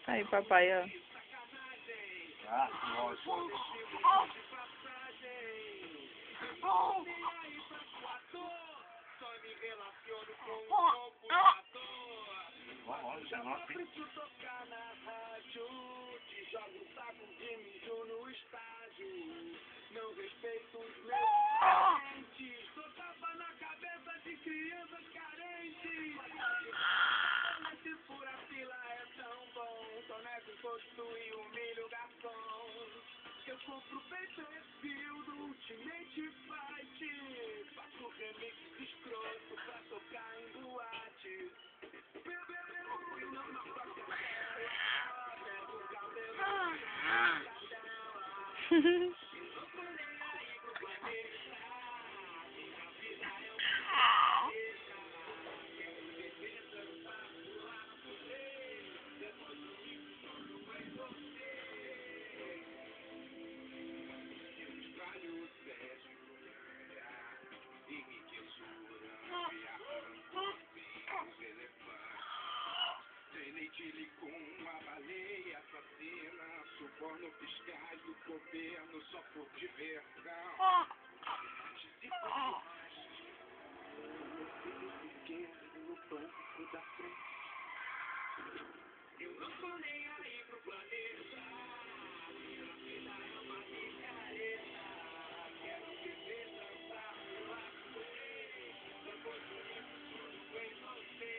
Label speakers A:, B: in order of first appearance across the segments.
A: Aí, papai, ó.
B: Ah, lógico. Vamos, já não tem. Não respeito os meus parentes. Só tava na cabeça de crianças carentes. Se fura fila é tão bom. Só nego imposto e humilho o garçom. Eu compro pay-per-view do Ultimate Fight. Faço remix escroto pra tocar em boate. Bebeu e não na própria tela. Pego o cabelo com uma baleia assassina, suborno fiscais do governo só por diversão. No banco da frente. Eu não tô nem aí pro planeta. Minha vida é uma micareta. Quero viver, dançar, pular, correr. Depois disso tudo em você.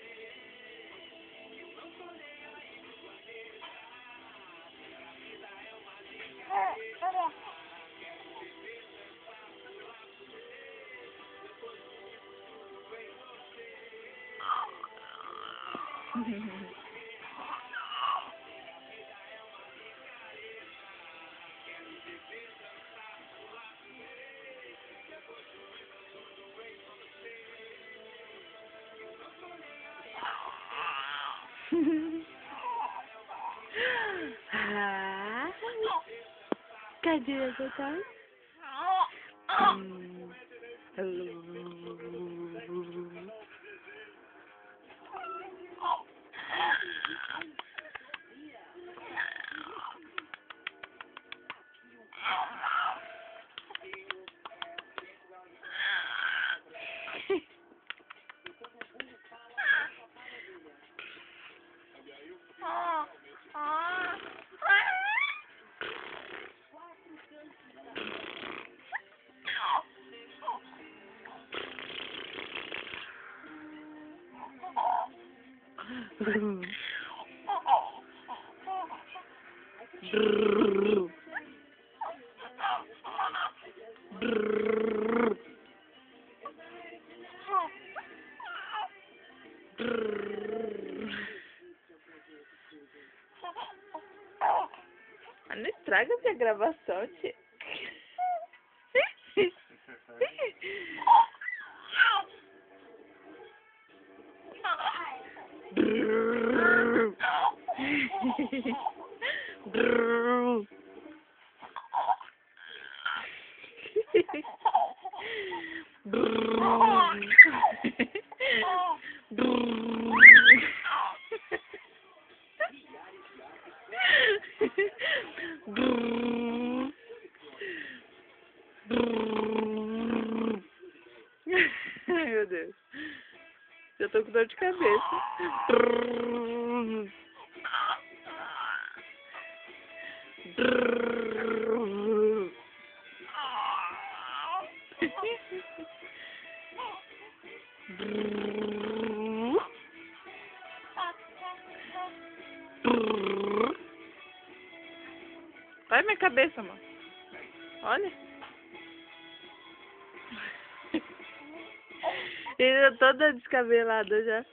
B: Eu não tô nem aí pro planeta. Minha vida é uma micareta. Quero viver, dançar, pular, correr. Depois disso tudo em você.
A: Ah, cadê a papai? Não estraga essa gravação, tia. Ai, meu Deus. Eu tô com dor de cabeça. Olha minha cabeça, mano. Olha. Eu toda descabelada já.